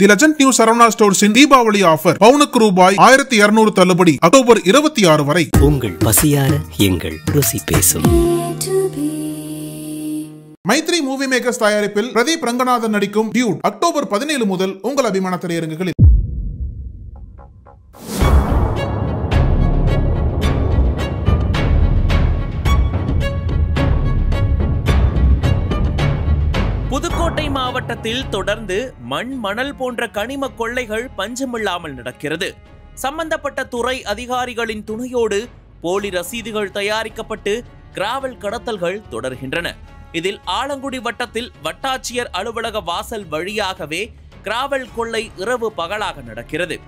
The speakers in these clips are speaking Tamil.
தி லெஜண்ட் நியூ சரவணா ஸ்டோர்ஸின் தீபாவளி ஆஃபர் பவுனுக்கு ரூபாய் 1200 தள்ளுபடி அக்டோபர் 26 வரை. உங்கள் பசியார எங்கள் ருசி பேசும். மைத்ரி மூவி மேக்கர்ஸ் தயாரிப்பில் பிரதீப் ரங்கநாதன் நடிக்கும் டியூட் அக்டோபர் 17 முதல் உங்கள் அபிமான திரையரங்குகளில். புதுக்கோட்டை மாவட்டத்தில் தொடர்ந்து மணல் போன்ற கனிம கொள்ளைகள் பஞ்சமில்லாமல் நடக்கிறது. சம்பந்தப்பட்ட துறை அதிகாரிகளின் துணையோடு போலி ரசீதுகள் தயாரிக்கப்பட்டு கிராவல் கடத்தல்கள் தொடர்கின்றன. இதில் ஆலங்குடி வட்டத்தில் வட்டாட்சியர் அலுவலக வாசல் வழியாகவே கிராவல் கொள்ளை இரவு பகலாக நடக்கிறது.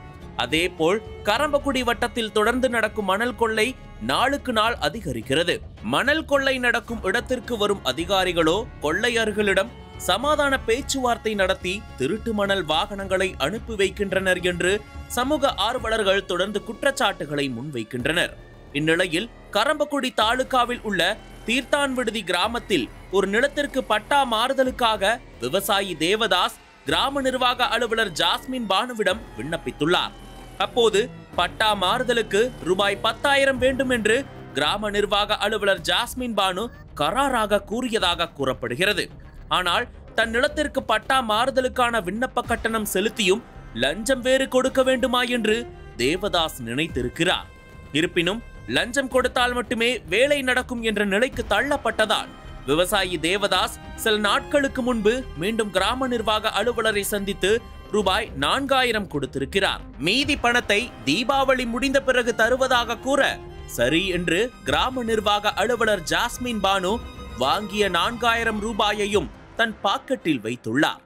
அதேபோல் கரம்பக்குடி வட்டத்தில் தொடர்ந்து நடக்கும் மணல் கொள்ளை நாளுக்கு நாள் அதிகரிக்கிறது. மணல் கொள்ளை நடக்கும் இடத்திற்கு வரும் அதிகாரிகளோ கொள்ளையர்களிடம் சமாதான பேச்சுவார்த்தை நடத்தி திருட்டு மணல் வாகனங்களை அனுப்பி வைக்கின்றனர் என்று சமூக ஆர்வலர்கள் தொடர்ந்து குற்றச்சாட்டுகளை முன்வைக்கின்றனர். இந்நிலையில் கரம்பக்குடி தாலுகாவில் உள்ள தீர்த்தான் விடுதி கிராமத்தில் ஒரு நிலத்திற்கு பட்டா மாறுதலுக்காக விவசாயி தேவதாஸ் கிராம நிர்வாக அலுவலர் ஜாஸ்மின் பானுவிடம் விண்ணப்பித்துள்ளார். அப்போது பட்டா மாறுதலுக்கு ரூபாய் 10,000 வேண்டும் என்று கிராம நிர்வாக அலுவலர் ஜாஸ்மின் பானு கராராக கூறியதாக கூறப்படுகிறது. ஆனால் தன் நிலத்திற்கு பட்டா மாறுதலுக்கான விண்ணப்ப கட்டணம் செலுத்தியும் லஞ்சம் வேறு கொடுக்க வேண்டுமா என்று தேவதாஸ் நினைத்திருக்கிறார். இருப்பினும் லஞ்சம் கொடுத்தால் மட்டுமே வேலை நடக்கும் என்ற நிலைக்கு தள்ளப்பட்டதால் விவசாயி தேவதாஸ் சில நாட்களுக்கு முன்பு மீண்டும் கிராம நிர்வாக அலுவலரை சந்தித்து ரூபாய் 4,000 கொடுத்திருக்கிறார். மீதி பணத்தை தீபாவளி முடிந்த பிறகு தருவதாக கூற சரி என்று கிராம நிர்வாக அலுவலர் ஜாஸ்மின் பானு வாங்கிய 4,000 ரூபாயையும் தன் பாக்கெட்டில் வைத்துள்ளார்.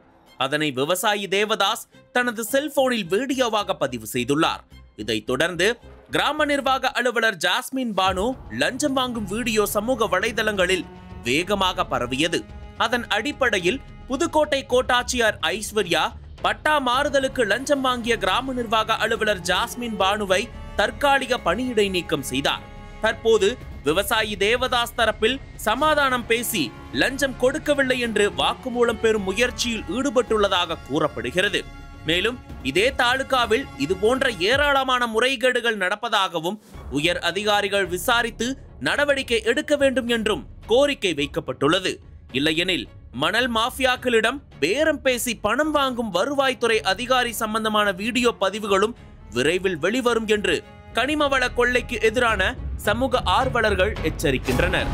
அதனை விவசாயி தேவதாஸ் தனது செல்போனில் வீடியோவாக பதிவு செய்துள்ளார். இதைத் தொடர்ந்து கிராம நிர்வாக அலுவலர் ஜாஸ்மின் பானு லஞ்சம் வாங்கும் வீடியோ சமூக வலைதளங்களில் வேகமாக பரவியது. அதன் அடிப்படையில் புதுக்கோட்டை கோட்டாட்சியர் ஐஸ்வர்யா பட்டா மாறுதலுக்கு லஞ்சம் வாங்கிய கிராம நிர்வாக அலுவலர் ஜாஸ்மின் பானுவை தற்காலிக பணியிடை நீக்கம் செய்தார். தற்போது விவசாயி தேவதாஸ் தரப்பில் சமாதானம் பேசி லஞ்சம் கொடுக்கவில்லை என்று வாக்குமூலம் பெறும் முயற்சியில் ஈடுபட்டுள்ளதாக கூறப்படுகிறது. மேலும் இதே தாலுகாவில் இதுபோன்ற ஏராளமான முறைகேடுகள் நடப்பதாகவும் உயர் அதிகாரிகள் விசாரித்து நடவடிக்கை எடுக்க வேண்டும் என்றும் கோரிக்கை வைக்கப்பட்டுள்ளது. இல்லையெனில் மணல் மாஃபியாக்களிடம் பேரம் பேசி பணம் வாங்கும் வருவாய்த்துறை அதிகாரி சம்பந்தமான வீடியோ பதிவுகளும் விரைவில் வெளிவரும் என்று கனிமவள கொள்ளைக்கு எதிரான சமூக ஆர்வலர்கள் எச்சரிக்கின்றனர்.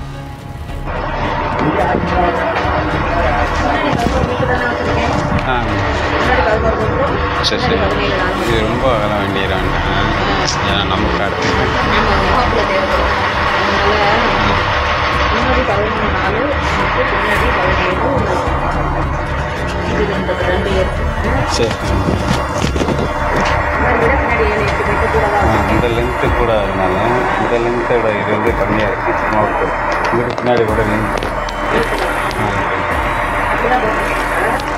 இந்த லென்த்து கூட அதனால இந்த லென்த்தோட இது வந்து கம்மியாக இருக்குது. சும்மா இதுக்கு பின்னாடி கூட லென்த்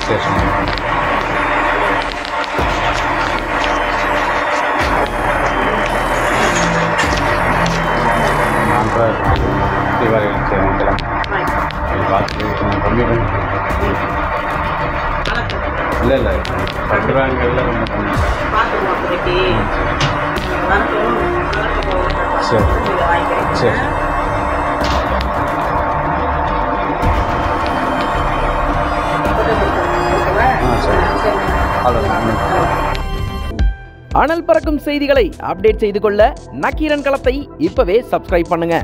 சரி தீபாவளி பார்த்து கம்மி பண்ணி இல்லை இல்லை கட்டுறாங்கல்ல சரி சரி. அனல் பறக்கும் செய்திகளை அப்டேட் செய்து கொள்ள நக்கீரன் களத்தை இப்பவே சப்ஸ்கிரைப் பண்ணுங்க.